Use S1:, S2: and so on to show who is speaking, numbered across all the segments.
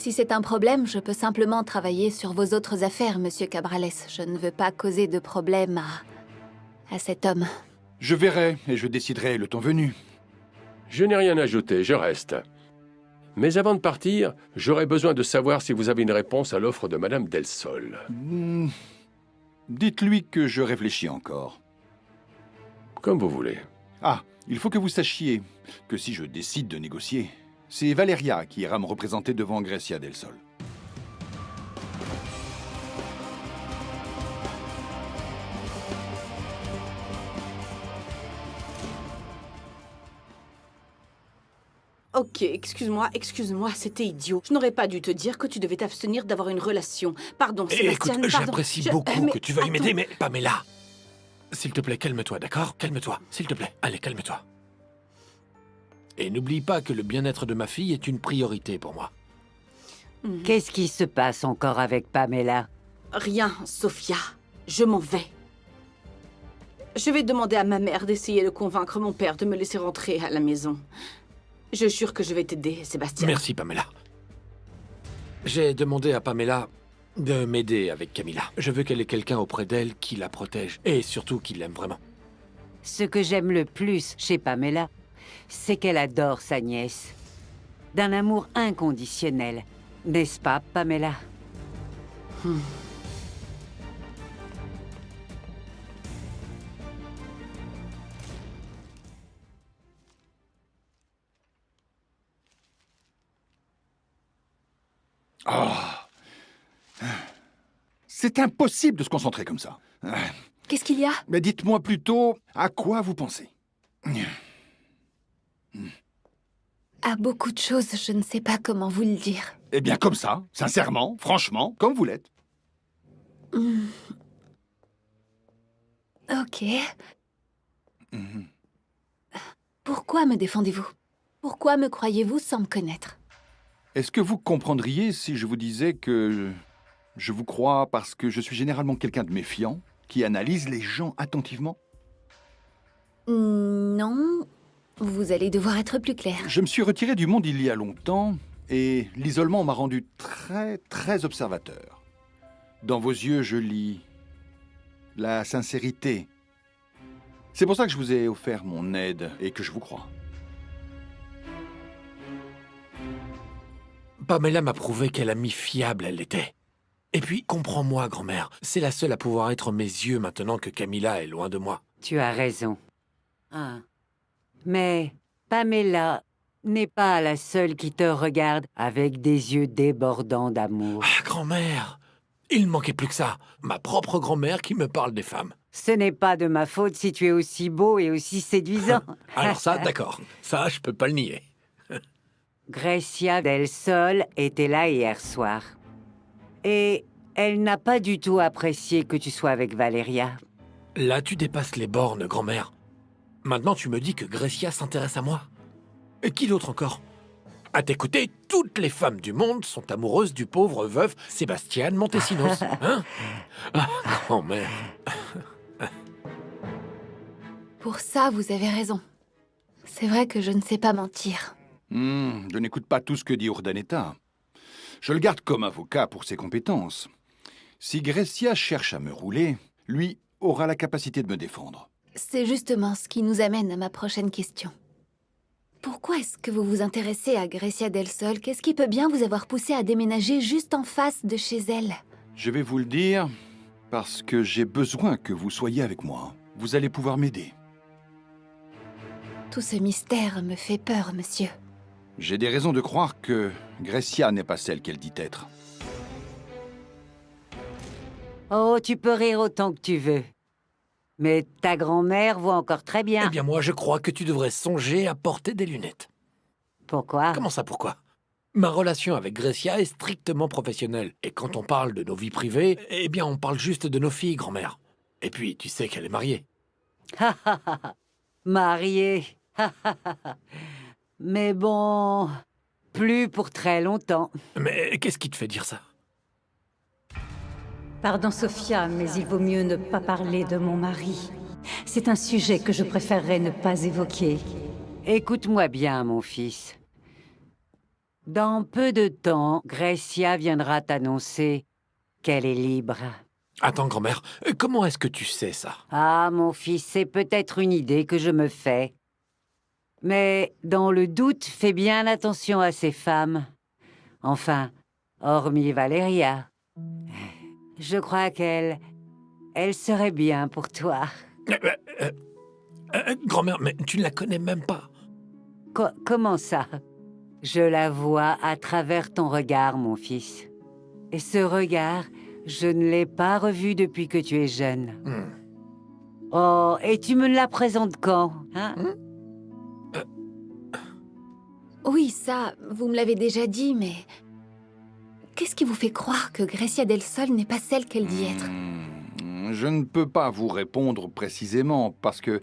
S1: Si c'est un problème, je peux simplement travailler sur vos autres affaires, Monsieur Cabrales. Je ne veux pas causer de problème à cet homme.
S2: Je verrai et je déciderai le temps venu.
S3: Je n'ai rien ajouté, je reste. Mais avant de partir, j'aurais besoin de savoir si vous avez une réponse à l'offre de Madame Del Sol.
S2: Dites-lui que je réfléchis encore.
S3: Comme vous voulez.
S2: Ah, il faut que vous sachiez que si je décide de négocier, c'est Valeria qui ira me représenter devant Grecia Del Sol.
S4: Ok, excuse-moi, c'était idiot. Je n'aurais pas dû te dire que tu devais t'abstenir d'avoir une relation. Pardon, Sébastien,
S5: Écoute,
S4: pardon.
S5: j'apprécie beaucoup que tu veuilles
S4: attends.
S5: m'aider, mais Pamela, s'il te plaît, calme-toi, d'accord? Calme-toi, s'il te plaît. Allez, calme-toi. Et n'oublie pas que le bien-être de ma fille est une priorité pour moi.
S6: Qu'est-ce qui se passe encore avec Pamela?
S4: Rien, Sophia. Je m'en vais. Je vais demander à ma mère d'essayer de convaincre mon père de me laisser rentrer à la maison. Je jure que je vais t'aider, Sébastien.
S5: Merci, Pamela. J'ai demandé à Pamela de m'aider avec Camilla. Je veux qu'elle ait quelqu'un auprès d'elle qui la protège et surtout qui l'aime vraiment.
S6: Ce que j'aime le plus chez Pamela, c'est qu'elle adore sa nièce. D'un amour inconditionnel. N'est-ce pas, Pamela?
S2: C'est impossible de se concentrer comme ça.
S1: Qu'est-ce qu'il y a?
S2: Mais dites-moi plutôt à quoi vous pensez.
S1: À beaucoup de choses, je ne sais pas comment vous le dire.
S2: Eh bien comme ça, sincèrement, franchement, comme vous l'êtes.
S1: Ok. Pourquoi me défendez-vous? Pourquoi me croyez-vous sans me connaître?
S2: Est-ce que vous comprendriez si je vous disais que je vous crois parce que je suis généralement quelqu'un de méfiant, qui analyse les gens attentivement?
S1: Non. Vous allez devoir être plus clair.
S2: Je me suis retiré du monde il y a longtemps, et l'isolement m'a rendu très observateur. Dans vos yeux, je lis la sincérité. C'est pour ça que je vous ai offert mon aide et que je vous crois.
S5: Pamela m'a prouvé quelle amie fiable elle était. Et puis, comprends-moi, grand-mère, c'est la seule à pouvoir être mes yeux maintenant que Camilla est loin de moi.
S6: Tu as raison. Mais Pamela n'est pas la seule qui te regarde avec des yeux débordants d'amour.
S5: Ah, grand-mère, il ne manquait plus que ça. Ma propre grand-mère qui me parle des femmes.
S6: Ce n'est pas de ma faute si tu es aussi beau et aussi séduisant.
S5: Alors ça, d'accord. Ça, je peux pas le nier.
S6: Grecia Del Sol était là hier soir. Et elle n'a pas du tout apprécié que tu sois avec Valeria.
S5: Là, tu dépasses les bornes, grand-mère. Maintenant, tu me dis que Grecia s'intéresse à moi. Et qui d'autre encore? À t'écouter, toutes les femmes du monde sont amoureuses du pauvre veuf Sébastien Montesinos. Hein? Ah, grand-mère.
S1: Pour ça, vous avez raison. C'est vrai que je ne sais pas mentir.
S2: Je n'écoute pas tout ce que dit Urdaneta. Je le garde comme avocat pour ses compétences. Si Grecia cherche à me rouler, lui aura la capacité de me défendre.
S1: C'est justement ce qui nous amène à ma prochaine question. Pourquoi est-ce que vous vous intéressez à Grecia Del Sol? Qu'est-ce qui peut bien vous avoir poussé à déménager juste en face de chez elle?
S2: Je vais vous le dire parce que j'ai besoin que vous soyez avec moi. Vous allez pouvoir m'aider.
S1: Tout ce mystère me fait peur, monsieur.
S2: J'ai des raisons de croire que Grecia n'est pas celle qu'elle dit être.
S6: Oh, tu peux rire autant que tu veux. Mais ta grand-mère voit encore très bien.
S5: Eh bien, moi, je crois que tu devrais songer à porter des lunettes.
S6: Pourquoi?
S5: Comment ça, pourquoi? Ma relation avec Grecia est strictement professionnelle. Et quand on parle de nos vies privées, eh bien, on parle juste de nos filles, grand-mère. Et puis, tu sais qu'elle est mariée.
S6: Mariée. Mais bon, plus pour très longtemps.
S5: Mais qu'est-ce qui te fait dire ça?
S7: Pardon, Sophia, mais il vaut mieux ne pas parler de mon mari. C'est un sujet que je préférerais ne pas évoquer.
S6: Écoute-moi bien, mon fils. Dans peu de temps, Gracia viendra t'annoncer qu'elle est libre.
S5: Attends, grand-mère, comment est-ce que tu sais ça?
S6: Ah, mon fils, c'est peut-être une idée que je me fais. Mais dans le doute, fais bien attention à ces femmes. Enfin, hormis Valeria. Je crois qu'elle serait bien pour toi.
S5: Grand-mère, mais tu ne la connais même pas.
S6: Comment ça? Je la vois à travers ton regard, mon fils. Et ce regard, je ne l'ai pas revu depuis que tu es jeune. Oh, et tu me la présentes quand, hein?
S1: Oui, ça, vous me l'avez déjà dit, mais... Qu'est-ce qui vous fait croire que Gracia del Sol n'est pas celle qu'elle dit être?
S2: Je ne peux pas vous répondre précisément, parce que,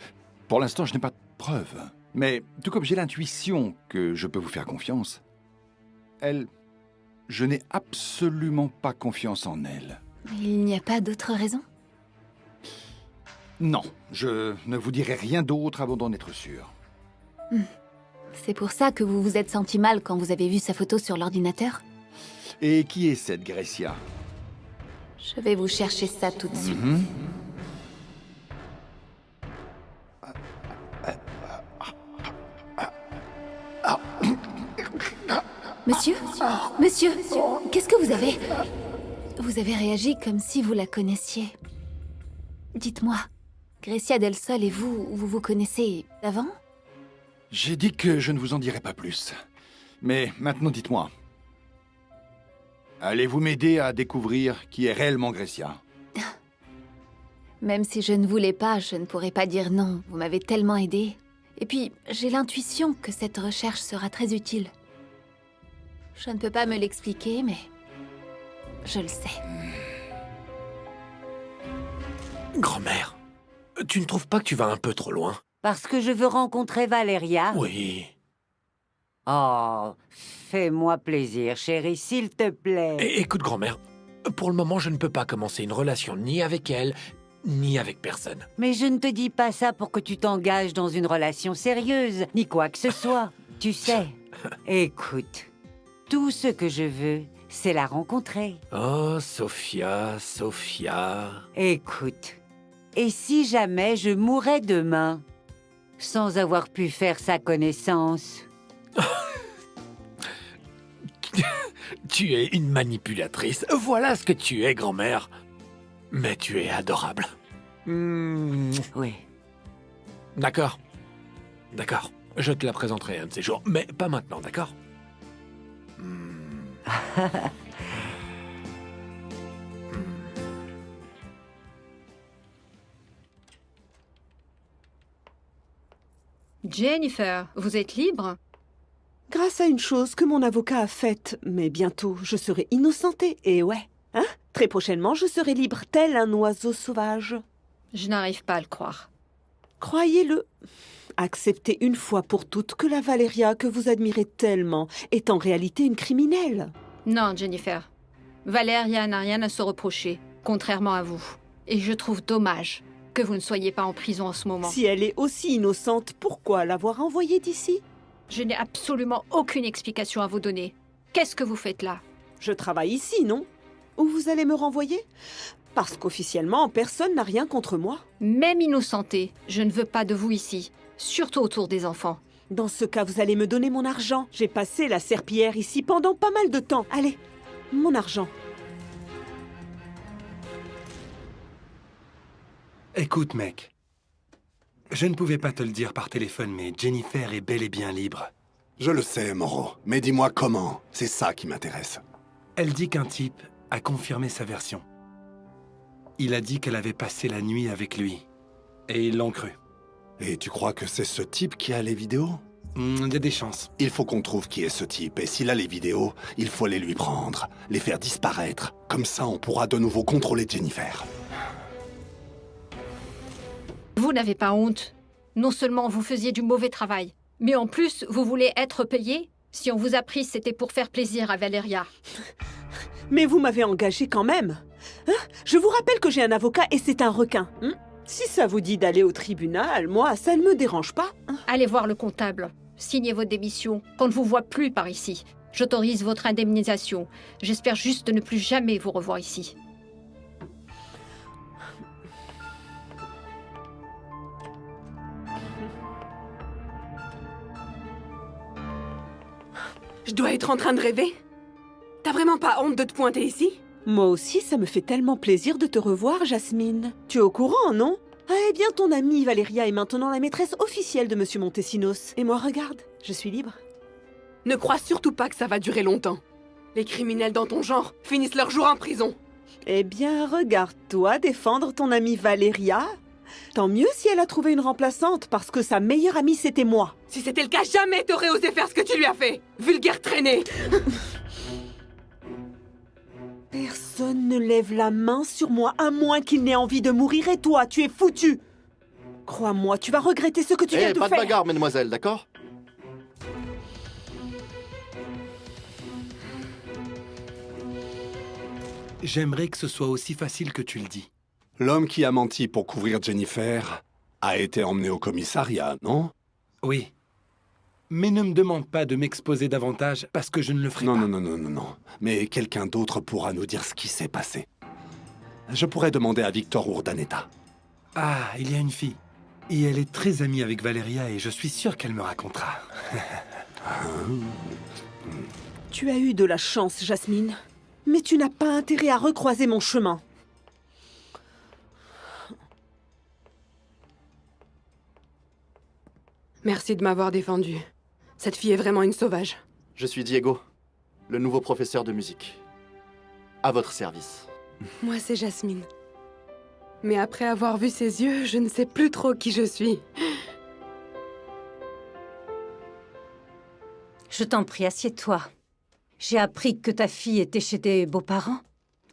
S2: pour l'instant, je n'ai pas de preuves. Mais, tout comme j'ai l'intuition que je peux vous faire confiance, je n'ai absolument pas confiance en elle.
S1: Il n'y a pas d'autre raison?
S2: Non, je ne vous dirai rien d'autre avant d'en être sûr.
S1: C'est pour ça que vous vous êtes senti mal quand vous avez vu sa photo sur l'ordinateur?
S2: Et qui est cette Gracia?
S1: Je vais vous chercher ça tout de suite. Monsieur? Monsieur? Qu'est-ce que vous avez? Vous avez réagi comme si vous la connaissiez. Dites-moi, Gracia del Sol et vous vous connaissez d'avant?
S2: J'ai dit que je ne vous en dirai pas plus. Mais maintenant, dites-moi. Allez-vous m'aider à découvrir qui est réellement Gracia?
S1: Même si je ne voulais pas, je ne pourrais pas dire non. Vous m'avez tellement aidé. Et puis, j'ai l'intuition que cette recherche sera très utile. Je ne peux pas me l'expliquer, mais je le sais.
S5: Grand-mère, tu ne trouves pas que tu vas un peu trop loin?
S6: Parce que je veux rencontrer Valeria?
S5: Oui.
S6: Oh, fais-moi plaisir, chérie, s'il te plaît.
S5: Écoute, grand-mère, pour le moment, je ne peux pas commencer une relation ni avec elle, ni avec personne.
S6: Mais je ne te dis pas ça pour que tu t'engages dans une relation sérieuse, ni quoi que ce soit. Tu sais, écoute, tout ce que je veux, c'est la rencontrer.
S5: Oh, Sophia, Sophia...
S6: Écoute, et si jamais je mourais demain, sans avoir pu faire sa connaissance?
S5: Tu es une manipulatrice. Voilà ce que tu es, grand-mère. Mais tu es adorable.
S6: Oui.
S5: D'accord. D'accord. Je te la présenterai un de ces jours. Mais pas maintenant, d'accord?
S8: Jennifer, vous êtes libre?
S9: Grâce à une chose que mon avocat a faite, mais bientôt je serai innocentée, et ouais, hein? Très prochainement je serai libre tel un oiseau sauvage.
S8: Je n'arrive pas à le croire.
S9: Croyez-le. Acceptez une fois pour toutes que la Valeria que vous admirez tellement est en réalité une criminelle.
S8: Non, Jennifer. Valeria n'a rien à se reprocher, contrairement à vous. Et je trouve dommage que vous ne soyez pas en prison en ce moment.
S9: Si elle est aussi innocente, pourquoi l'avoir envoyée d'ici?
S8: Je n'ai absolument aucune explication à vous donner. Qu'est-ce que vous faites là?
S9: Je travaille ici, non? Où vous allez me renvoyer? Parce qu'officiellement, personne n'a rien contre moi.
S8: Même innocentée, je ne veux pas de vous ici. Surtout autour des enfants.
S9: Dans ce cas, vous allez me donner mon argent. J'ai passé la serpillière ici pendant pas mal de temps. Allez, mon argent.
S10: Écoute, mec. Je ne pouvais pas te le dire par téléphone, mais Jennifer est bel et bien libre.
S11: Je le sais, Moreau. Mais dis-moi comment. C'est ça qui m'intéresse.
S10: Elle dit qu'un type a confirmé sa version. Il a dit qu'elle avait passé la nuit avec lui. Et ils l'ont cru.
S11: Et tu crois que c'est ce type qui a les vidéos?
S10: Il y a des chances.
S11: Il faut qu'on trouve qui est ce type. Et s'il a les vidéos, il faut les lui prendre. Les faire disparaître. Comme ça, on pourra de nouveau contrôler Jennifer.
S8: Vous n'avez pas honte. Non seulement vous faisiez du mauvais travail, mais en plus, vous voulez être payé? Si on vous a pris, c'était pour faire plaisir à Valeria.
S9: Mais vous m'avez engagé quand même. Hein? Je vous rappelle que j'ai un avocat et c'est un requin. Hein? Si ça vous dit d'aller au tribunal, moi, ça ne me dérange pas. Hein?
S8: Allez voir le comptable. Signez votre démission, qu'on ne vous voit plus par ici. J'autorise votre indemnisation. J'espère juste ne plus jamais vous revoir ici.
S12: Je dois être en train de rêver? T'as vraiment pas honte de te pointer ici?
S9: Moi aussi, ça me fait tellement plaisir de te revoir, Jasmine. Tu es au courant, non? Ah, eh bien, ton amie Valeria est maintenant la maîtresse officielle de Monsieur Montesinos. Et moi, regarde, je suis libre.
S12: Ne crois surtout pas que ça va durer longtemps. Les criminels dans ton genre finissent leur jour en prison.
S9: Eh bien, regarde-toi défendre ton amie Valeria. Tant mieux si elle a trouvé une remplaçante, parce que sa meilleure amie, c'était moi.
S12: Si c'était le cas, jamais t'aurais osé faire ce que tu lui as fait. Vulgaire traînée.
S9: Personne ne lève la main sur moi, à moins qu'il n'ait envie de mourir, et toi, tu es foutu. Crois-moi, tu vas regretter ce que tu viens de
S13: pas
S9: faire.
S13: de bagarre, mademoiselle, d'accord?
S10: J'aimerais que ce soit aussi facile que tu le dis.
S11: L'homme qui a menti pour couvrir Jennifer a été emmené au commissariat, non?
S10: Oui. Mais ne me demande pas de m'exposer davantage parce que je ne le ferai pas.
S11: Non. Mais quelqu'un d'autre pourra nous dire ce qui s'est passé. Je pourrais demander à Victor Urdaneta.
S10: Ah, il y a une fille. Et elle est très amie avec Valeria et je suis sûr qu'elle me racontera.
S9: Tu as eu de la chance, Jasmine. Mais tu n'as pas intérêt à recroiser mon chemin.
S12: Merci de m'avoir défendu. Cette fille est vraiment une sauvage.
S13: Je suis Diego, le nouveau professeur de musique. À votre service.
S12: Moi, c'est Jasmine. Mais après avoir vu ses yeux, je ne sais plus trop qui je suis.
S7: Je t'en prie, assieds-toi. J'ai appris que ta fille était chez tes beaux-parents.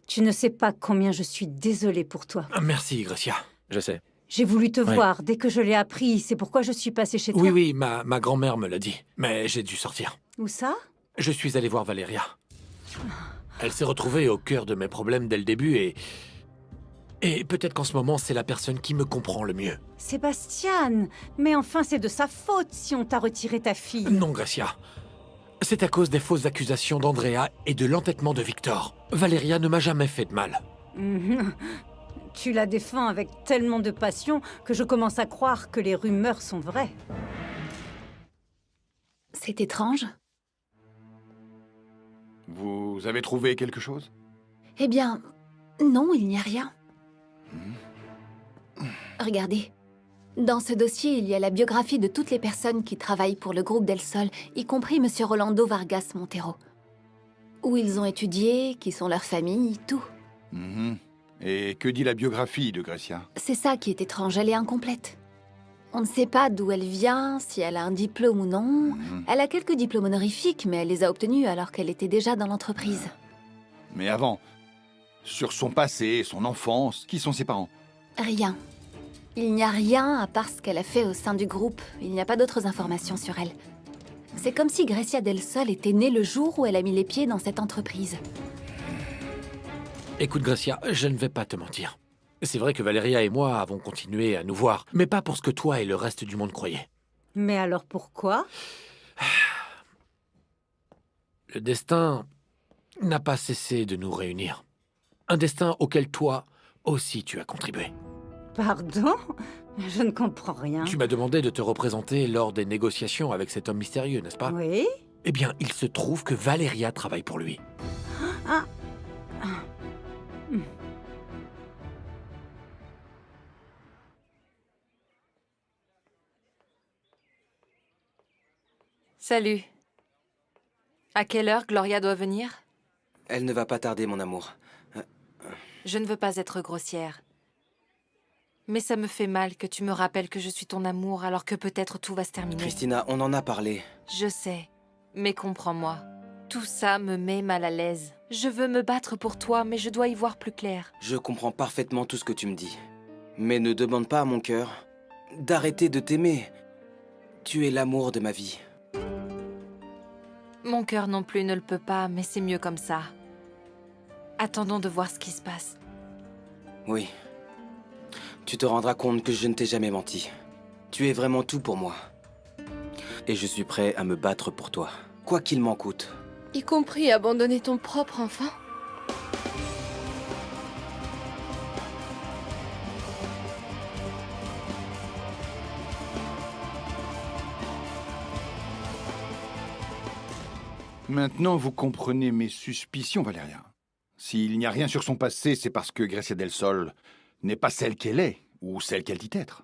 S7: Tu ne sais pas combien je suis désolée pour toi.
S5: Merci, Gracia. Je sais.
S7: J'ai voulu te voir dès que je l'ai appris. C'est pourquoi je suis passée chez toi.
S5: Oui, ma grand-mère me l'a dit. Mais j'ai dû sortir.
S7: Où ça?
S5: Je suis allé voir Valeria. Elle s'est retrouvée au cœur de mes problèmes dès le début et peut-être qu'en ce moment, c'est la personne qui me comprend le mieux.
S7: Sébastien, mais enfin, c'est de sa faute si on t'a retiré ta fille.
S5: Non, Gracia. C'est à cause des fausses accusations d'Andrea et de l'entêtement de Victor. Valeria ne m'a jamais fait de mal.
S7: Tu la défends avec tellement de passion que je commence à croire que les rumeurs sont vraies.
S1: C'est étrange.
S2: Vous avez trouvé quelque chose?
S1: Eh bien, non, il n'y a rien. Regardez. Dans ce dossier, il y a la biographie de toutes les personnes qui travaillent pour le groupe Del Sol, y compris Monsieur Rolando Vargas Montero. Où ils ont étudié, qui sont leurs familles, tout.
S2: Et que dit la biographie de Gracia?
S1: C'est ça qui est étrange, elle est incomplète. On ne sait pas d'où elle vient, si elle a un diplôme ou non. Elle a quelques diplômes honorifiques, mais elle les a obtenus alors qu'elle était déjà dans l'entreprise.
S2: Mais avant, sur son passé, son enfance, qui sont ses parents?
S1: Rien. Il n'y a rien à part ce qu'elle a fait au sein du groupe. Il n'y a pas d'autres informations sur elle. C'est comme si Gracia Del Sol était née le jour où elle a mis les pieds dans cette entreprise.
S5: Écoute, Gracia, je ne vais pas te mentir. C'est vrai que Valeria et moi avons continué à nous voir, mais pas pour ce que toi et le reste du monde croyaient.
S7: Mais alors pourquoi?
S5: Le destin n'a pas cessé de nous réunir. Un destin auquel toi aussi tu as contribué.
S7: Pardon? Je ne comprends rien.
S5: Tu m'as demandé de te représenter lors des négociations avec cet homme mystérieux, n'est-ce pas?
S7: Oui.
S5: Eh bien, il se trouve que Valeria travaille pour lui.
S14: Salut. À quelle heure Gloria doit venir?
S15: Elle ne va pas tarder, mon amour.
S14: Je ne veux pas être grossière. Mais ça me fait mal que tu me rappelles que je suis ton amour alors que peut-être tout va se terminer.
S15: Christina, on en a parlé.
S14: Je sais, mais comprends-moi. Tout ça me met mal à l'aise. Je veux me battre pour toi, mais je dois y voir plus clair.
S15: Je comprends parfaitement tout ce que tu me dis. Mais ne demande pas à mon cœur d'arrêter de t'aimer. Tu es l'amour de ma vie.
S14: Mon cœur non plus ne le peut pas, mais c'est mieux comme ça. Attendons de voir ce qui se passe.
S15: Oui. Tu te rendras compte que je ne t'ai jamais menti. Tu es vraiment tout pour moi. Et je suis prêt à me battre pour toi, quoi qu'il m'en coûte.
S16: Y compris abandonner ton propre enfant?
S2: Maintenant, vous comprenez mes suspicions, Valeria. S'il n'y a rien sur son passé, c'est parce que Grecia del Sol n'est pas celle qu'elle est, ou celle qu'elle dit être.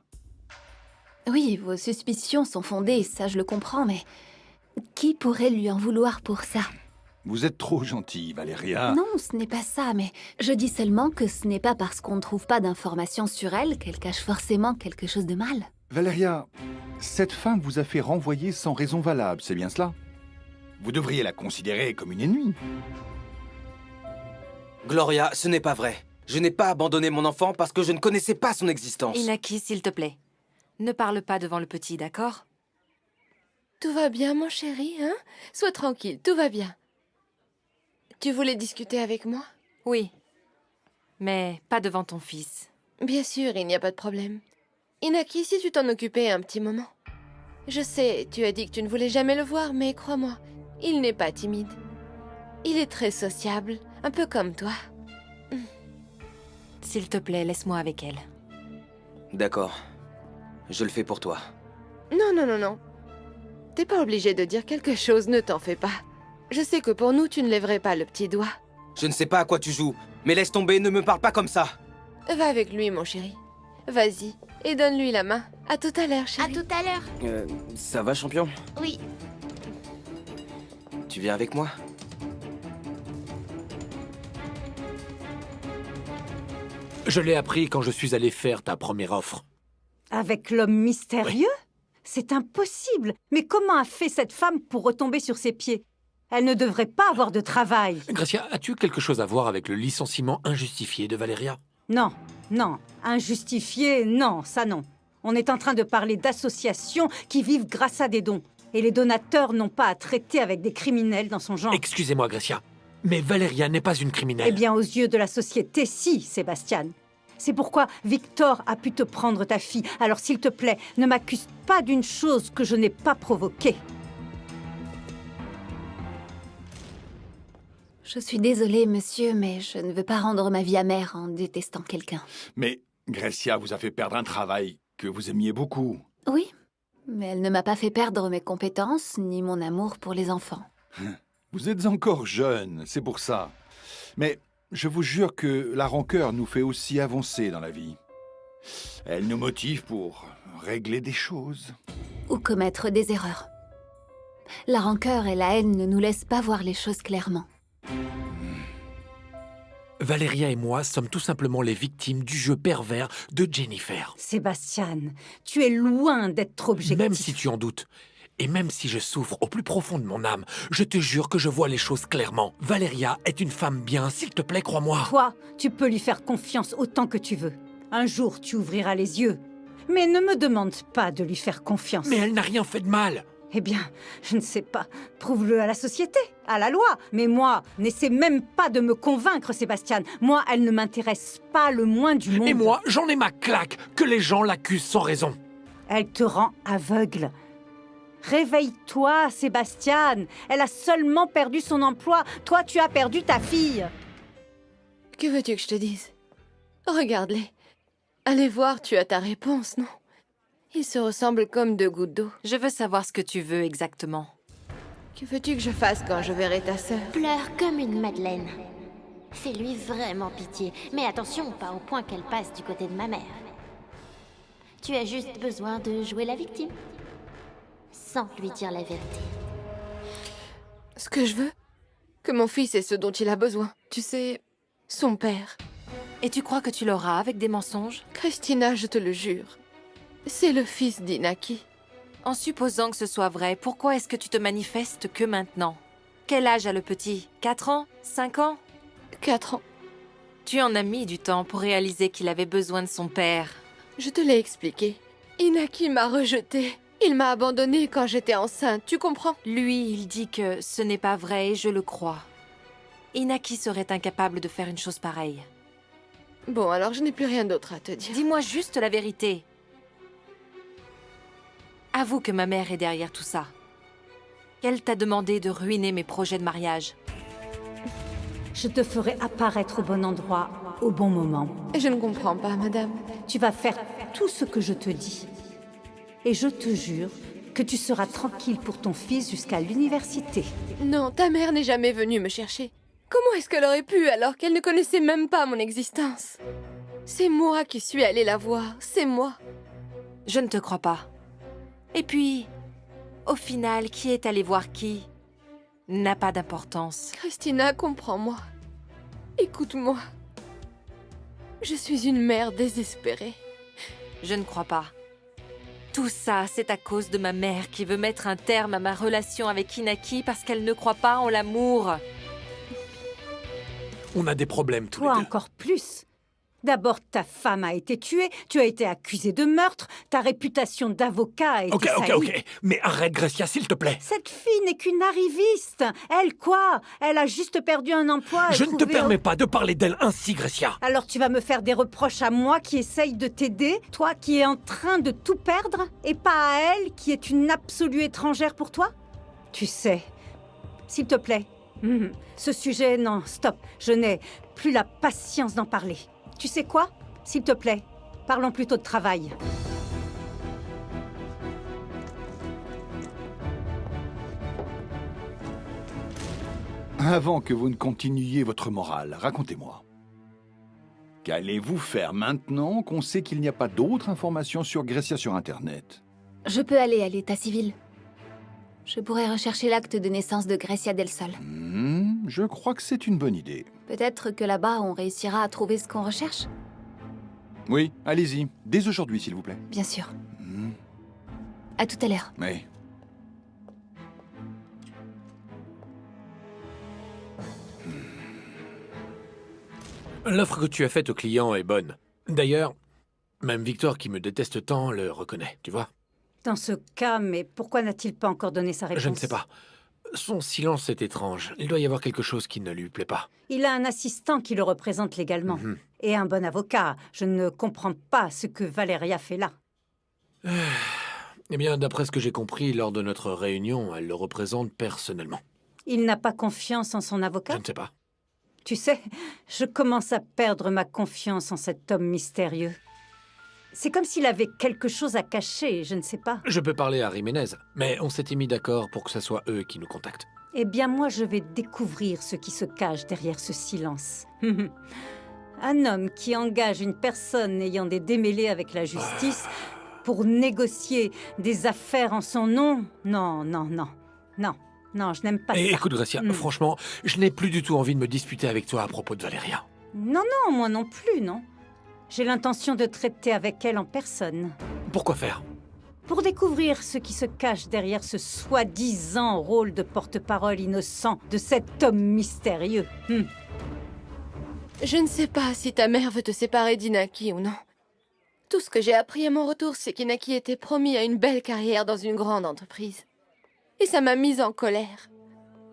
S1: Oui, vos suspicions sont fondées, ça je le comprends, mais... Qui pourrait lui en vouloir pour ça?
S2: Vous êtes trop gentille, Valeria.
S1: Non, ce n'est pas ça, mais je dis seulement que ce n'est pas parce qu'on ne trouve pas d'informations sur elle qu'elle cache forcément quelque chose de mal.
S2: Valeria, cette femme vous a fait renvoyer sans raison valable, c'est bien cela? Vous devriez la considérer comme une ennemie.
S15: Gloria, ce n'est pas vrai. Je n'ai pas abandonné mon enfant parce que je ne connaissais pas son existence.
S14: Inaki, s'il te plaît, ne parle pas devant le petit, d'accord?
S16: Tout va bien, mon chéri, hein? Sois tranquille, tout va bien. Tu voulais discuter avec moi?
S14: Oui, mais pas devant ton fils.
S16: Bien sûr, il n'y a pas de problème. Inaki, si tu t'en occupais un petit moment. Je sais, tu as dit que tu ne voulais jamais le voir, mais crois-moi, il n'est pas timide. Il est très sociable, un peu comme toi.
S14: S'il te plaît, laisse-moi avec elle.
S15: D'accord. Je le fais pour toi.
S16: Non, non, non, non. T'es pas obligé de dire quelque chose, ne t'en fais pas. Je sais que pour nous, tu ne lèverais pas le petit doigt.
S15: Je ne sais pas à quoi tu joues, mais laisse tomber, ne me parle pas comme ça.
S16: Va avec lui, mon chéri. Vas-y, et donne-lui la main. À tout à l'heure, chéri.
S17: À tout à l'heure.
S15: Ça va, champion?
S17: Oui.
S15: Tu viens avec moi?
S5: Je l'ai appris quand je suis allé faire ta première offre.
S7: Avec l'homme mystérieux?
S5: Oui.
S7: C'est impossible. Mais comment a fait cette femme pour retomber sur ses pieds? Elle ne devrait pas avoir de travail.
S5: Gracia, as-tu quelque chose à voir avec le licenciement injustifié de Valeria?
S7: Non, non. Injustifié, non, ça non. On est en train de parler d'associations qui vivent grâce à des dons. Et les donateurs n'ont pas à traiter avec des criminels dans son genre.
S5: Excusez-moi, Gracia, mais Valeria n'est pas une criminelle.
S7: Eh bien, aux yeux de la société, si, Sébastien. C'est pourquoi Victor a pu te prendre ta fille. Alors, s'il te plaît, ne m'accuse pas d'une chose que je n'ai pas provoquée.
S1: Je suis désolée, monsieur, mais je ne veux pas rendre ma vie amère en détestant quelqu'un.
S2: Mais Grecia vous a fait perdre un travail que vous aimiez beaucoup.
S1: Oui, mais elle ne m'a pas fait perdre mes compétences ni mon amour pour les enfants.
S2: Vous êtes encore jeune, c'est pour ça. Mais je vous jure que la rancœur nous fait aussi avancer dans la vie. Elle nous motive pour régler des choses.
S1: Ou commettre des erreurs. La rancœur et la haine ne nous laissent pas voir les choses clairement.
S5: Valeria et moi sommes tout simplement les victimes du jeu pervers de Jennifer.
S7: Sébastien, tu es loin d'être objectif.
S5: Même si tu en doutes, et même si je souffre au plus profond de mon âme, je te jure que je vois les choses clairement. Valeria est une femme bien, s'il te plaît, crois-moi.
S7: Toi, tu peux lui faire confiance autant que tu veux. Un jour, tu ouvriras les yeux. Mais ne me demande pas de lui faire confiance.
S5: Mais elle n'a rien fait de mal.
S7: Eh bien, je ne sais pas. Prouve-le à la société, à la loi. Mais moi, n'essaie même pas de me convaincre, Sébastien. Moi, elle ne m'intéresse pas le moins du monde.
S5: Et moi, j'en ai ma claque que les gens l'accusent sans raison.
S7: Elle te rend aveugle. Réveille-toi, Sébastien. Elle a seulement perdu son emploi. Toi, tu as perdu ta fille.
S16: Que veux-tu que je te dise? Regarde-les. Allez voir, tu as ta réponse, non? Ils se ressemblent comme deux gouttes d'eau.
S14: Je veux savoir ce que tu veux exactement.
S16: Que veux-tu que je fasse quand je verrai ta sœur?
S17: Pleure comme une madeleine. Fais-lui vraiment pitié. Mais attention, pas au point qu'elle passe du côté de ma mère. Tu as juste besoin de jouer la victime. Sans lui dire la vérité.
S16: Ce que je veux? Que mon fils ait ce dont il a besoin. Tu sais, son père.
S14: Et tu crois que tu l'auras avec des mensonges?
S16: Christina, je te le jure. C'est le fils d'Inaki.
S14: En supposant que ce soit vrai, pourquoi est-ce que tu te manifestes que maintenant? Quel âge a le petit? 4 ans? 5 ans?
S16: 4 ans.
S14: Tu en as mis du temps pour réaliser qu'il avait besoin de son père.
S16: Je te l'ai expliqué. Inaki m'a rejetée. Il m'a abandonnée quand j'étais enceinte, tu comprends?
S14: Lui, il dit que ce n'est pas vrai et je le crois. Inaki serait incapable de faire une chose pareille.
S16: Bon, alors je n'ai plus rien d'autre à te dire.
S14: Dis-moi juste la vérité. Avoue que ma mère est derrière tout ça. Qu'elle t'a demandé de ruiner mes projets de mariage.
S7: Je te ferai apparaître au bon endroit, au bon moment.
S16: Je ne comprends pas, madame.
S7: Tu vas faire tout ce que je te dis. Et je te jure que tu seras tranquille pour ton fils jusqu'à l'université.
S16: Non, ta mère n'est jamais venue me chercher. Comment est-ce qu'elle aurait pu alors qu'elle ne connaissait même pas mon existence? C'est moi qui suis allée la voir, c'est moi.
S14: Je ne te crois pas. Et puis, au final, qui est allé voir qui n'a pas d'importance.
S16: Christina, comprends-moi. Écoute-moi. Je suis une mère désespérée.
S14: Je ne crois pas. Tout ça, c'est à cause de ma mère qui veut mettre un terme à ma relation avec Inaki parce qu'elle ne croit pas en l'amour.
S5: On a des problèmes tous les deux.
S7: Toi encore plus. D'abord, ta femme a été tuée, tu as été accusé de meurtre, ta réputation d'avocat a été salie.
S5: Ok. Mais arrête, Gracia, s'il te plaît.
S7: Cette fille n'est qu'une arriviste. Elle, quoi? Elle a juste perdu un emploi.
S5: Je ne te permets pas de parler d'elle ainsi, Gracia.
S7: Alors tu vas me faire des reproches à moi qui essaye de t'aider, toi qui es en train de tout perdre, et pas à elle qui est une absolue étrangère pour toi? Tu sais, s'il te plaît, ce sujet, non, stop. Je n'ai plus la patience d'en parler. Tu sais quoi? S'il te plaît, parlons plutôt de travail.
S2: Avant que vous ne continuiez votre morale, racontez-moi. Qu'allez-vous faire maintenant qu'on sait qu'il n'y a pas d'autres informations sur Grecia sur Internet?
S1: Je peux aller à l'état civil. Je pourrais rechercher l'acte de naissance de Grecia del Sol.
S2: Je crois que c'est une bonne idée.
S1: Peut-être que là-bas, on réussira à trouver ce qu'on recherche.
S2: Oui, allez-y. Dès aujourd'hui, s'il vous plaît.
S1: Bien sûr. À tout à l'heure.
S2: Oui.
S5: L'offre que tu as faite au client est bonne. D'ailleurs, même Victor, qui me déteste tant, le reconnaît, tu vois.
S7: Dans ce cas, mais pourquoi n'a-t-il pas encore donné sa réponse?
S5: Je ne sais pas. Son silence est étrange. Il doit y avoir quelque chose qui ne lui plaît pas.
S7: Il a un assistant qui le représente légalement. Et un bon avocat. Je ne comprends pas ce que Valeria fait là.
S5: Eh bien, d'après ce que j'ai compris, lors de notre réunion, elle le représente personnellement.
S7: Il n'a pas confiance en son avocat?
S5: Je ne sais pas.
S7: Tu sais, je commence à perdre ma confiance en cet homme mystérieux. C'est comme s'il avait quelque chose à cacher, je ne sais pas.
S5: Je peux parler à Jiménez, mais on s'était mis d'accord pour que ce soit eux qui nous contactent.
S7: Eh bien, moi, je vais découvrir ce qui se cache derrière ce silence. Un homme qui engage une personne ayant des démêlés avec la justice pour négocier des affaires en son nom? Non, je n'aime pas ça.
S5: Écoute, Gracia, franchement, je n'ai plus du tout envie de me disputer avec toi à propos de Valeria.
S7: Non, moi non plus, non. J'ai l'intention de traiter avec elle en personne.
S5: Pourquoi faire?
S7: Pour découvrir ce qui se cache derrière ce soi-disant rôle de porte-parole innocent de cet homme mystérieux.
S16: Je ne sais pas si ta mère veut te séparer d'Inaki ou non. Tout ce que j'ai appris à mon retour, c'est qu'Inaki était promis à une belle carrière dans une grande entreprise. Et ça m'a mise en colère.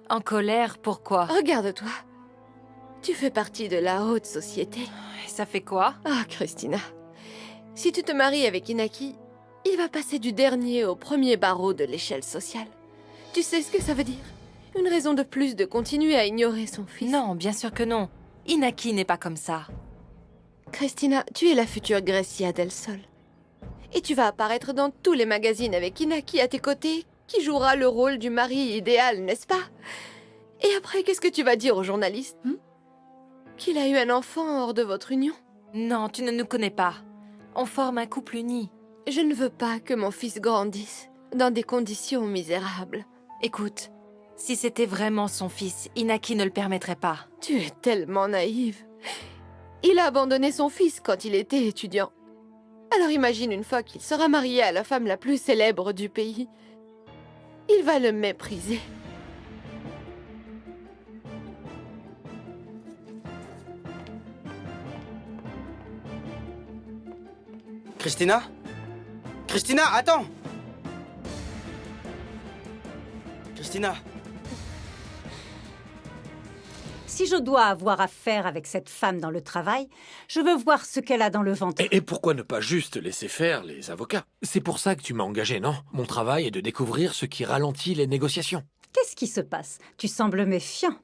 S14: En colère, pourquoi?
S16: Regarde-toi. Tu fais partie de la haute société.
S14: Ça fait quoi?
S16: Ah, Christina. Si tu te maries avec Inaki, il va passer du dernier au premier barreau de l'échelle sociale. Tu sais ce que ça veut dire? Une raison de plus de continuer à ignorer son fils.
S14: Non, bien sûr que non. Inaki n'est pas comme ça.
S16: Christina, tu es la future Grecia del Sol. Et tu vas apparaître dans tous les magazines avec Inaki à tes côtés, qui jouera le rôle du mari idéal, n'est-ce pas? Et après, qu'est-ce que tu vas dire aux journalistes? Qu'il a eu un enfant hors de votre union?
S14: Non, tu ne nous connais pas. On forme un couple uni.
S16: Je ne veux pas que mon fils grandisse dans des conditions misérables.
S14: Écoute, si c'était vraiment son fils, Inaki ne le permettrait pas.
S16: Tu es tellement naïve. Il a abandonné son fils quand il était étudiant. Alors imagine une fois qu'il sera marié à la femme la plus célèbre du pays. Il va le mépriser.
S15: Christina? Christina, attends! Christina?
S7: Si je dois avoir affaire avec cette femme dans le travail, je veux voir ce qu'elle a dans le ventre.
S5: Et pourquoi ne pas juste laisser faire les avocats? C'est pour ça que tu m'as engagé, non? Mon travail est de découvrir ce qui ralentit les négociations.
S7: Qu'est-ce qui se passe? Tu sembles méfiant.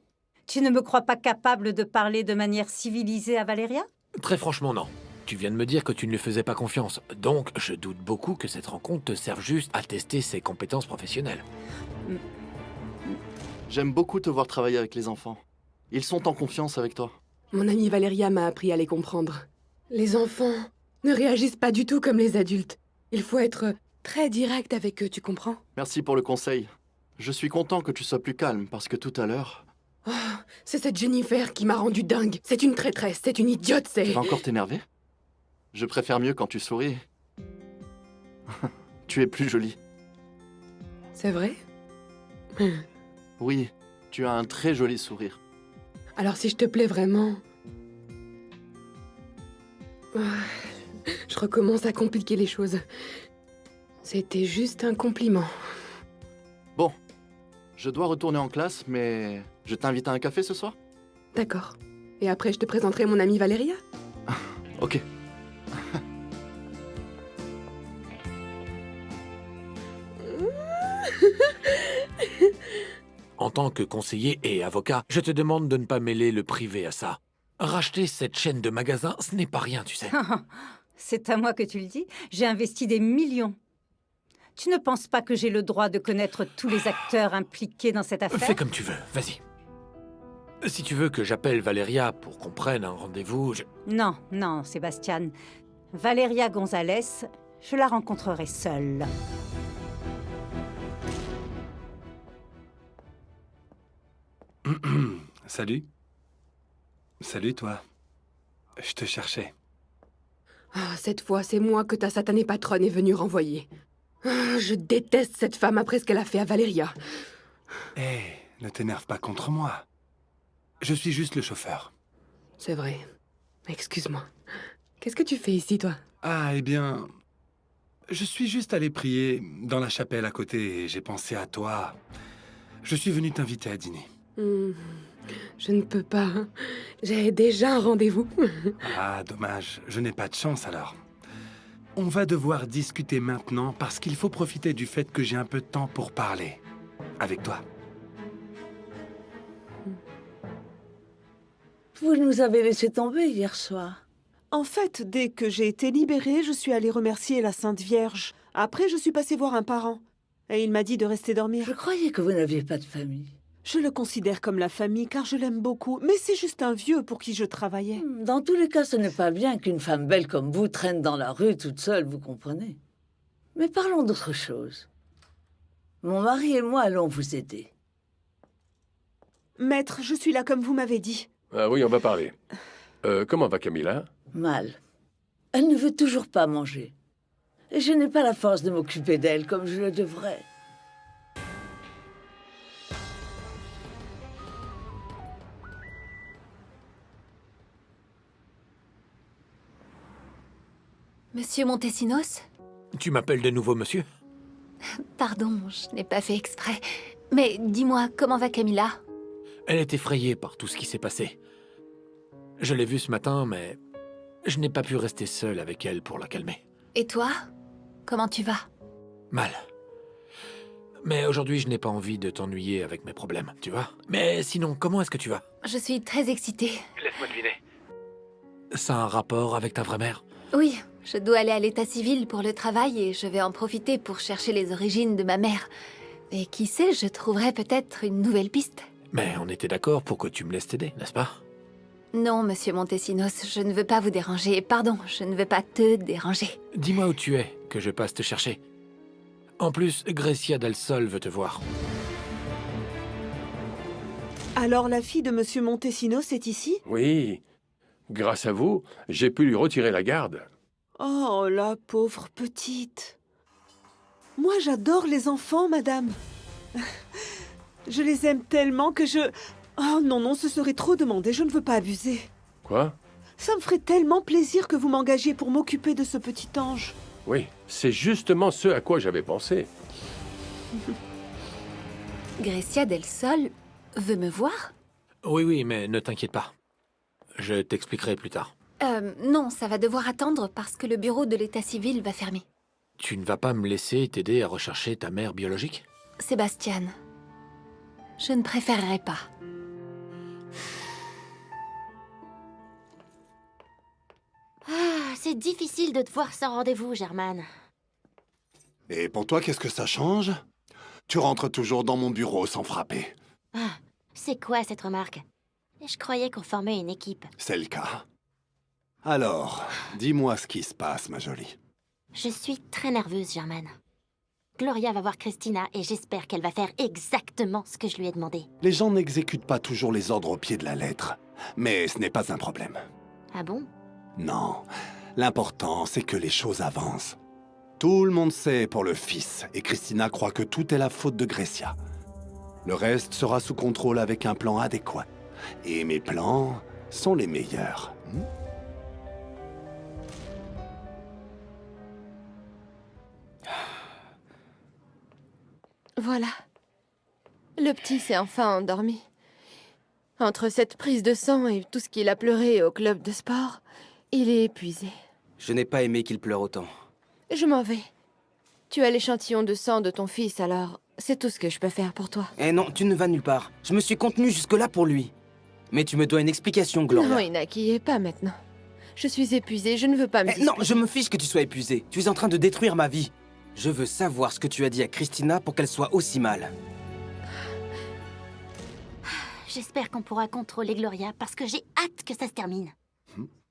S7: Tu ne me crois pas capable de parler de manière civilisée à Valéria?
S5: Très franchement, non. Tu viens de me dire que tu ne lui faisais pas confiance. Donc, je doute beaucoup que cette rencontre te serve juste à tester ses compétences professionnelles.
S13: J'aime beaucoup te voir travailler avec les enfants. Ils sont en confiance avec toi.
S12: Mon amie Valéria m'a appris à les comprendre. Les enfants ne réagissent pas du tout comme les adultes. Il faut être très direct avec eux, tu comprends?
S13: Merci pour le conseil. Je suis content que tu sois plus calme, parce que tout à l'heure...
S12: Oh, c'est cette Jennifer qui m'a rendu dingue. C'est une traîtresse, c'est une idiote, c'est...
S13: Tu vas encore t'énerver? Je préfère mieux quand tu souris. Tu es plus jolie.
S12: C'est vrai?
S13: Oui, tu as un très joli sourire.
S12: Alors si je te plais vraiment... Je recommence à compliquer les choses. C'était juste un compliment.
S13: Bon, je dois retourner en classe, mais je t'invite à un café ce soir?
S12: D'accord. Et après, je te présenterai mon amie Valéria?
S13: Ok.
S5: En tant que conseiller et avocat, je te demande de ne pas mêler le privé à ça. Racheter cette chaîne de magasins, ce n'est pas rien, tu sais.
S7: C'est à moi que tu le dis. J'ai investi des millions. Tu ne penses pas que j'ai le droit de connaître tous les acteurs impliqués dans cette affaire?
S5: Fais comme tu veux, vas-y. Si tu veux que j'appelle Valéria pour qu'on prenne un rendez-vous,
S7: Non, non, Sébastien. Valéria Gonzalez, je la rencontrerai seule.
S10: Salut. Salut, toi. Je te cherchais.
S12: Ah, cette fois, c'est moi que ta satanée patronne est venue renvoyer. Ah, je déteste cette femme après ce qu'elle a fait à Valéria.
S10: Hé, ne t'énerve pas contre moi. Je suis juste le chauffeur.
S12: C'est vrai. Excuse-moi. Qu'est-ce que tu fais ici, toi?
S10: Ah, eh bien... Je suis juste allé prier dans la chapelle à côté et j'ai pensé à toi. Je suis venu t'inviter à dîner.
S12: Je ne peux pas. J'ai déjà un rendez-vous.
S10: Ah, dommage. Je n'ai pas de chance alors. On va devoir discuter maintenant parce qu'il faut profiter du fait que j'ai un peu de temps pour parler. Avec toi.
S18: Vous nous avez laissé tomber hier soir.
S9: En fait, dès que j'ai été libérée, je suis allée remercier la Sainte Vierge. Après, je suis passée voir un parent. Et il m'a dit de rester dormir.
S18: Je croyais que vous n'aviez pas de famille.
S9: Je le considère comme la famille car je l'aime beaucoup. Mais c'est juste un vieux pour qui je travaillais.
S18: Dans tous les cas, ce n'est pas bien qu'une femme belle comme vous traîne dans la rue toute seule, vous comprenez? Mais parlons d'autre chose. Mon mari et moi allons vous aider.
S9: Maître, je suis là comme vous m'avez dit.
S3: Ah oui, on va parler. Comment va Camilla?
S18: Mal. Elle ne veut toujours pas manger. Et je n'ai pas la force de m'occuper d'elle comme je le devrais.
S1: Monsieur Montesinos?
S5: Tu m'appelles de nouveau monsieur?
S1: Pardon, je n'ai pas fait exprès. Mais dis-moi, comment va Camilla?
S5: Elle est effrayée par tout ce qui s'est passé. Je l'ai vue ce matin, mais je n'ai pas pu rester seul avec elle pour la calmer.
S1: Et toi? Comment tu vas?
S5: Mal. Mais aujourd'hui, je n'ai pas envie de t'ennuyer avec mes problèmes, tu vois? Mais sinon, comment est-ce que tu vas?
S1: Je suis très excitée.
S5: Laisse-moi deviner. Ça a un rapport avec ta vraie mère?
S1: Oui, je dois aller à l'état civil pour le travail et je vais en profiter pour chercher les origines de ma mère. Et qui sait, je trouverai peut-être une nouvelle piste.
S5: Mais on était d'accord pour que tu me laisses t'aider, n'est-ce pas?
S1: Non, monsieur Montesinos, je ne veux pas vous déranger. Pardon, je ne veux pas te déranger.
S5: Dis-moi où tu es, que je passe te chercher. En plus, Grecia del Sol veut te voir.
S9: Alors la fille de Monsieur Montesinos est ici?
S3: Oui. Grâce à vous, j'ai pu lui retirer la garde.
S9: Oh, la pauvre petite. Moi, j'adore les enfants, madame. Je les aime tellement que je... Oh non, non, ce serait trop demandé, je ne veux pas abuser.
S3: Quoi?
S9: Ça me ferait tellement plaisir que vous m'engagiez pour m'occuper de ce petit ange.
S3: Oui, c'est justement ce à quoi j'avais pensé.
S1: Grecia del Sol veut me voir?
S5: Oui, oui, mais ne t'inquiète pas. Je t'expliquerai plus tard.
S1: Non, ça va devoir attendre parce que le bureau de l'état civil va fermer.
S5: Tu ne vas pas me laisser t'aider à rechercher ta mère biologique?
S1: Sébastien, Je ne préférerais pas.
S17: Ah, c'est difficile de te voir sans rendez-vous, Germaine.
S11: Et pour toi, qu'est-ce que ça change? Tu rentres toujours dans mon bureau sans frapper.
S17: Ah, c'est quoi cette remarque? Je croyais qu'on formait une équipe.
S11: C'est le cas. Alors, dis-moi ce qui se passe, ma jolie.
S17: Je suis très nerveuse, Germaine. Gloria va voir Christina et j'espère qu'elle va faire exactement ce que je lui ai demandé.
S11: Les gens n'exécutent pas toujours les ordres au pied de la lettre. Mais ce n'est pas un problème.
S17: Ah bon?
S11: Non. L'important, c'est que les choses avancent. Tout le monde sait pour le fils, et Christina croit que tout est la faute de Grecia. Le reste sera sous contrôle avec un plan adéquat. Et mes plans sont les meilleurs.
S16: Voilà. Le petit s'est enfin endormi. Entre cette prise de sang et tout ce qu'il a pleuré au club de sport, il est épuisé.
S15: Je n'ai pas aimé qu'il pleure autant.
S16: Je m'en vais. Tu as l'échantillon de sang de ton fils, alors c'est tout ce que je peux faire pour toi.
S15: Eh non, tu ne vas nulle part. Je me suis contenu jusque-là pour lui. Mais tu me dois une explication, Gloria.
S16: Non, Inaki, pas maintenant. Je suis épuisée, je ne veux pas me
S15: Non, je me fiche que tu sois épuisée. Tu es en train de détruire ma vie. Je veux savoir ce que tu as dit à Christina pour qu'elle soit aussi mal.
S17: J'espère qu'on pourra contrôler Gloria parce que j'ai hâte que ça se termine.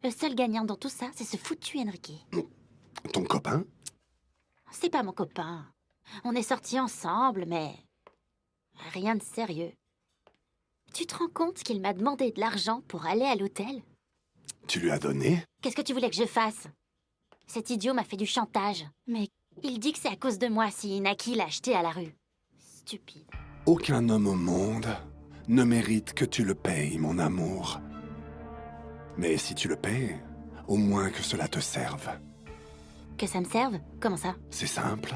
S17: Le seul gagnant dans tout ça, c'est ce foutu Enrique.
S11: Ton copain?
S17: C'est pas mon copain. On est sortis ensemble, mais rien de sérieux. Tu te rends compte qu'il m'a demandé de l'argent pour aller à l'hôtel?
S11: Tu lui as donné?
S17: Qu'est-ce que tu voulais que je fasse? Cet idiot m'a fait du chantage. Mais il dit que c'est à cause de moi si Inaki l'a acheté à la rue. Stupide.
S11: Aucun homme au monde ne mérite que tu le payes, mon amour. Mais si tu le payes, au moins que cela te serve.
S17: Que ça me serve? Comment ça?
S11: C'est simple.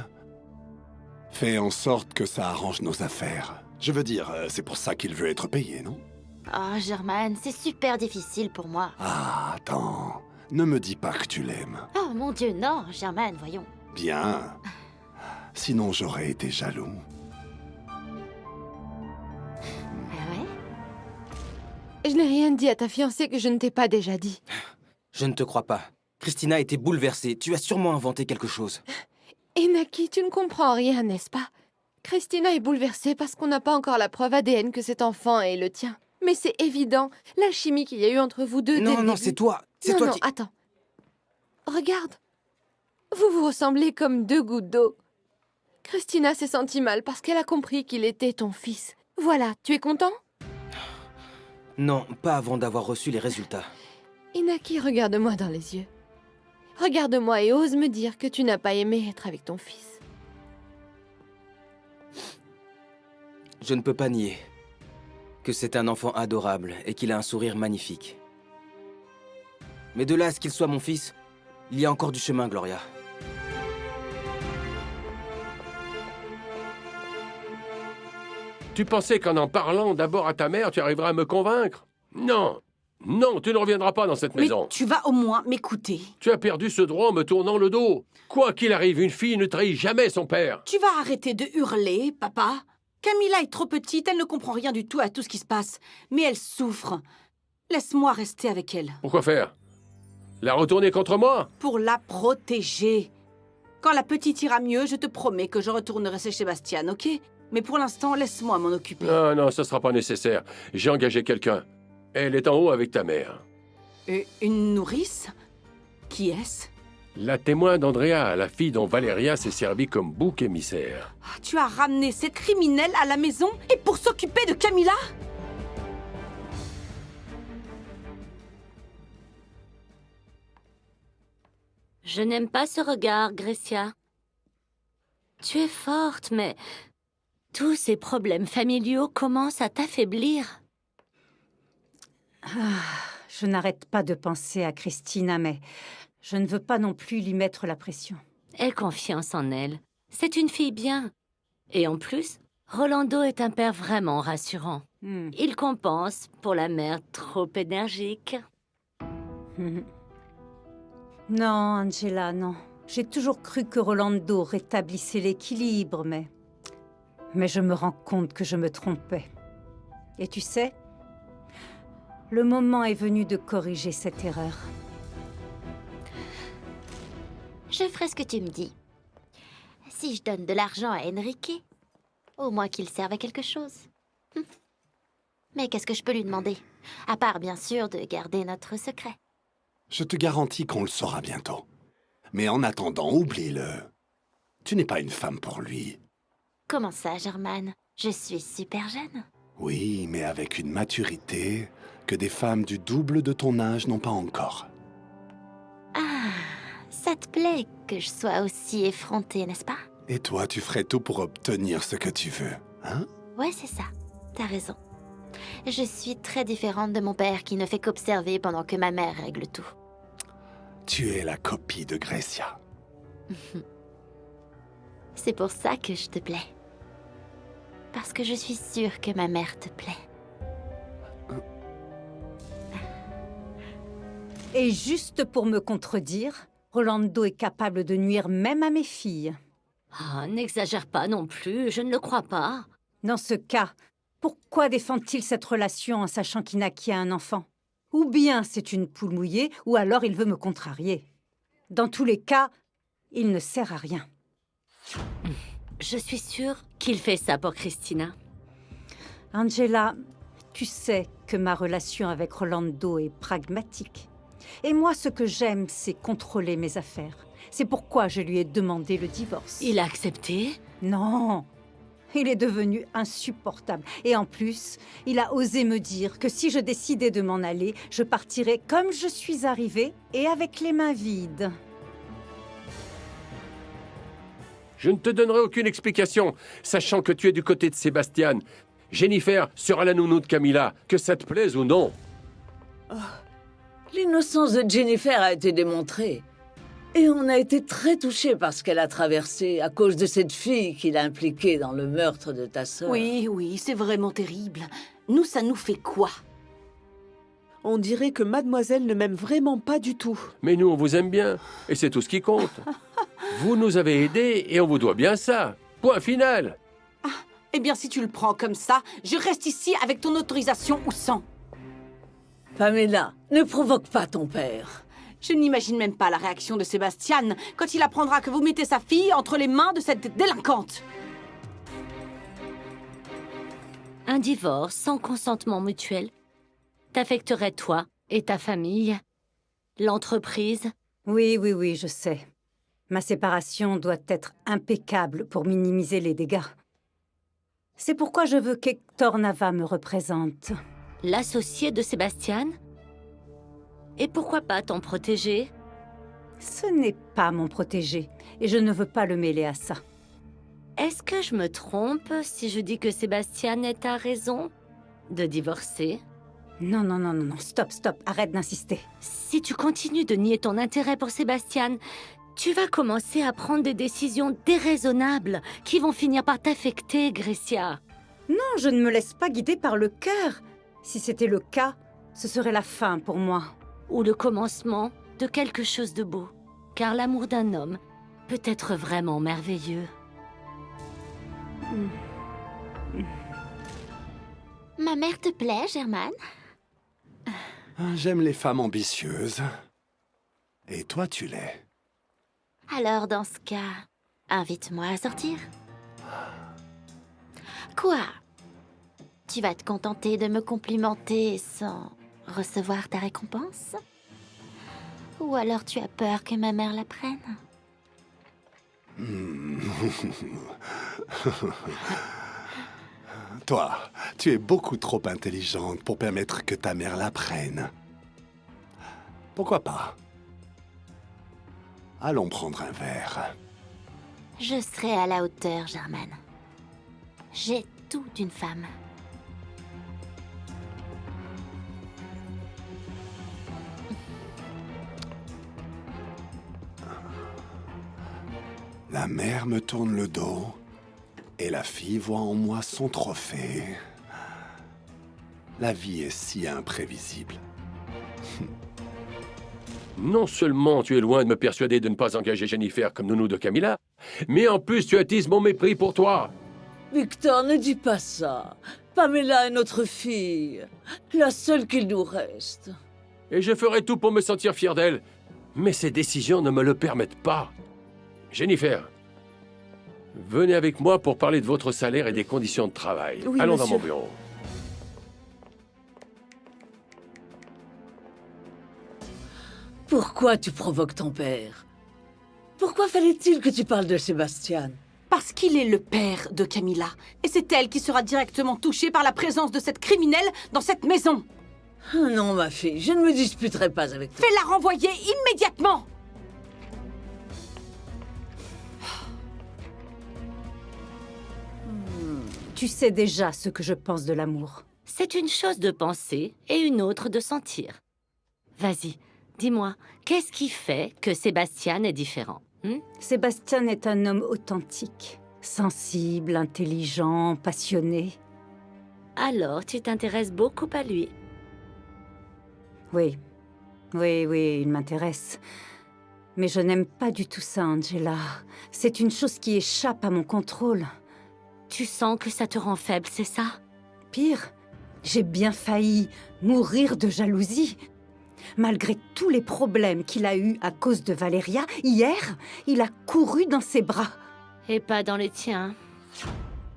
S11: Fais en sorte que ça arrange nos affaires. Je veux dire, c'est pour ça qu'il veut être payé, non?
S17: Oh, Germaine, c'est super difficile pour moi.
S11: Ah, attends. Ne me dis pas que tu l'aimes.
S17: Oh mon Dieu, non, Germaine, voyons.
S11: Bien. Sinon, j'aurais été jaloux.
S16: Je n'ai rien dit à ta fiancée que je ne t'ai pas déjà dit.
S15: Je ne te crois pas. Christina était bouleversée. Tu as sûrement inventé quelque chose.
S16: Inaki, tu ne comprends rien, n'est-ce pas? Christina est bouleversée parce qu'on n'a pas encore la preuve ADN que cet enfant est le tien. Mais c'est évident, la chimie qu'il y a eu entre vous deux...
S15: Non, c'est toi. C'est toi qui...
S16: attends. Regarde. Vous vous ressemblez comme deux gouttes d'eau. Christina s'est sentie mal parce qu'elle a compris qu'il était ton fils. Voilà, tu es content?
S15: Non, pas avant d'avoir reçu les résultats.
S16: Inaki, regarde-moi dans les yeux. Regarde-moi et ose me dire que tu n'as pas aimé être avec ton fils.
S15: Je ne peux pas nier que c'est un enfant adorable et qu'il a un sourire magnifique. Mais de là à ce qu'il soit mon fils, il y a encore du chemin, Gloria.
S3: Tu pensais qu'en parlant d'abord à ta mère, tu arriveras à me convaincre? Non. Non, tu ne reviendras pas dans cette maison.
S4: Mais tu vas au moins m'écouter.
S3: Tu as perdu ce droit en me tournant le dos. Quoi qu'il arrive, une fille ne trahit jamais son père.
S4: Tu vas arrêter de hurler, papa. Camilla est trop petite, elle ne comprend rien du tout à tout ce qui se passe. Mais elle souffre. Laisse-moi rester avec elle.
S3: Pourquoi faire? La retourner contre moi?
S4: Pour la protéger. Quand la petite ira mieux, je te promets que je retournerai chez Sébastien, ok? Mais pour l'instant, laisse-moi m'en occuper.
S3: Non, non, ça sera pas nécessaire. J'ai engagé quelqu'un. Elle est en haut avec ta mère.
S4: Une nourrice? Qui est-ce?
S3: La témoin d'Andrea, la fille dont Valeria s'est servie comme bouc émissaire.
S4: Tu as ramené cette criminelle à la maison et pour s'occuper de Camilla?
S19: Je n'aime pas ce regard, Grecia. Tu es forte, mais tous ces problèmes familiaux commencent à t'affaiblir.
S7: Je n'arrête pas de penser à Christina, mais je ne veux pas non plus lui mettre la pression.
S19: Aie confiance en elle. C'est une fille bien. Et en plus, Rolando est un père vraiment rassurant. Il compense pour la mère trop énergique.
S7: Non, Angela, non. J'ai toujours cru que Rolando rétablissait l'équilibre, mais je me rends compte que je me trompais. Et tu sais, le moment est venu de corriger cette erreur.
S17: Je ferai ce que tu me dis. Si je donne de l'argent à Enrique, au moins qu'il serve à quelque chose. Mais qu'est-ce que je peux lui demander? À part, bien sûr, de garder notre secret.
S11: Je te garantis qu'on le saura bientôt. Mais en attendant, oublie-le. Tu n'es pas une femme pour lui.
S17: Comment ça, Germaine? Je suis super jeune.
S11: Oui, mais avec une maturité que des femmes du double de ton âge n'ont pas encore.
S17: Ah, ça te plaît que je sois aussi effrontée, n'est-ce pas?
S11: Et toi, tu ferais tout pour obtenir ce que tu veux, hein?
S17: Ouais, c'est ça. T'as raison. Je suis très différente de mon père qui ne fait qu'observer pendant que ma mère règle tout.
S11: Tu es la copie de Grecia.
S17: C'est pour ça que je te plais. Parce que je suis sûre que ma mère te plaît.
S7: Et juste pour me contredire, Rolando est capable de nuire même à mes filles.
S19: Ah, n'exagère pas non plus, je ne le crois pas.
S7: Dans ce cas, pourquoi défend-il cette relation en sachant qu'Inaki a un enfant? Ou bien c'est une poule mouillée, ou alors il veut me contrarier. Dans tous les cas, il ne sert à rien.
S19: Je suis sûre qu'il fait ça pour Christina.
S7: Angela, tu sais que ma relation avec Rolando est pragmatique. Et moi, ce que j'aime, c'est contrôler mes affaires. C'est pourquoi je lui ai demandé le divorce.
S19: Il a accepté?
S7: Non. Il est devenu insupportable. Et en plus, il a osé me dire que si je décidais de m'en aller, je partirais comme je suis arrivée et avec les mains vides.
S3: Je ne te donnerai aucune explication, sachant que tu es du côté de Sébastien. Jennifer sera la nounou de Camilla, que ça te plaise ou non.
S18: Oh. L'innocence de Jennifer a été démontrée. Et on a été très touchés par ce qu'elle a traversé à cause de cette fille qui l'a impliquée dans le meurtre de ta sœur.
S4: Oui, oui, c'est vraiment terrible. Nous, ça nous fait quoi?
S9: On dirait que mademoiselle ne m'aime vraiment pas du tout.
S3: Mais nous, on vous aime bien, et c'est tout ce qui compte. Vous nous avez aidés, et on vous doit bien ça. Point final.
S4: Ah, eh bien, si tu le prends comme ça, je reste ici avec ton autorisation ou sans.
S18: Pamela, ne provoque pas ton père.
S4: Je n'imagine même pas la réaction de Sébastien quand il apprendra que vous mettez sa fille entre les mains de cette délinquante.
S19: Un divorce sans consentement mutuel t'affecterait toi et ta famille, l'entreprise.
S7: Oui, je sais. Ma séparation doit être impeccable pour minimiser les dégâts. C'est pourquoi je veux qu'Hector Nava me représente.
S19: L'associé de Sébastien? Et pourquoi pas ton protégé?
S7: Ce n'est pas mon protégé, et je ne veux pas le mêler à ça.
S19: Est-ce que je me trompe si je dis que Sébastien est à raison de divorcer?
S7: Non, stop, arrête d'insister.
S19: Si tu continues de nier ton intérêt pour Sébastien, tu vas commencer à prendre des décisions déraisonnables qui vont finir par t'affecter, Grecia.
S7: Non, je ne me laisse pas guider par le cœur. Si c'était le cas, ce serait la fin pour moi.
S19: Ou le commencement de quelque chose de beau. Car l'amour d'un homme peut être vraiment merveilleux.
S17: Ma mère te plaît, Germaine?
S11: J'aime les femmes ambitieuses. Et toi, tu l'es.
S17: Alors, dans ce cas, invite-moi à sortir. Quoi? Tu vas te contenter de me complimenter sans recevoir ta récompense? Ou alors tu as peur que ma mère la prenne?
S11: Toi, tu es beaucoup trop intelligente pour permettre que ta mère la prenne. Pourquoi pas? Allons prendre un verre.
S17: Je serai à la hauteur, Germaine. J'ai tout d'une femme.
S11: La mère me tourne le dos et la fille voit en moi son trophée. La vie est si imprévisible.
S3: Non seulement tu es loin de me persuader de ne pas engager Jennifer comme nounou de Camilla, mais en plus tu attises mon mépris pour toi.
S18: Victor, ne dis pas ça. Pamela est notre fille, la seule qu'il nous reste.
S3: Et je ferai tout pour me sentir fier d'elle. Mais ces décisions ne me le permettent pas. Jennifer, venez avec moi pour parler de votre salaire et des conditions de travail.
S9: Oui,
S3: Allons
S9: monsieur.
S3: dans mon bureau.
S18: Pourquoi tu provoques ton père? Pourquoi fallait-il que tu parles de Sébastien?
S4: Parce qu'il est le père de Camilla. Et c'est elle qui sera directement touchée par la présence de cette criminelle dans cette maison.
S18: Oh non, ma fille, je ne me disputerai pas avec toi.
S4: Fais-la renvoyer immédiatement.
S7: Tu sais déjà ce que je pense de l'amour.
S19: C'est une chose de penser et une autre de sentir. Vas-y, dis-moi, qu'est-ce qui fait que Sébastien est différent?
S7: Sébastien est un homme authentique, sensible, intelligent, passionné.
S19: Alors, tu t'intéresses beaucoup à lui.
S7: Oui, il m'intéresse. Mais je n'aime pas du tout ça, Angela. C'est une chose qui échappe à mon contrôle.
S19: Tu sens que ça te rend faible, c'est ça?
S7: Pire, j'ai bien failli mourir de jalousie. Malgré tous les problèmes qu'il a eus à cause de Valeria, hier, il a couru dans ses bras.
S19: Et pas dans les tiens.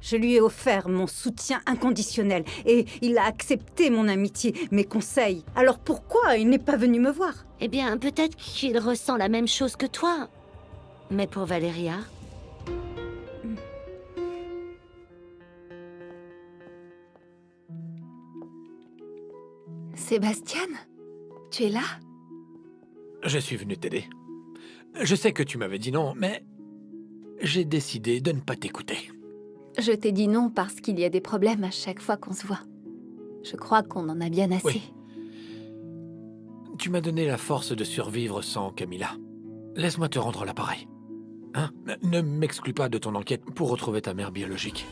S7: Je lui ai offert mon soutien inconditionnel et il a accepté mon amitié, mes conseils. Alors pourquoi il n'est pas venu me voir?
S19: Eh bien, peut-être qu'il ressent la même chose que toi. Mais pour Valeria...
S1: Sébastien, tu es là?
S5: Je suis venu t'aider. Je sais que tu m'avais dit non, mais j'ai décidé de ne pas t'écouter.
S1: Je t'ai dit non parce qu'il y a des problèmes à chaque fois qu'on se voit. Je crois qu'on en a bien assez.
S5: Oui. Tu m'as donné la force de survivre sans Camilla. Laisse-moi te rendre l'appareil. Hein? Ne m'exclus pas de ton enquête pour retrouver ta mère biologique.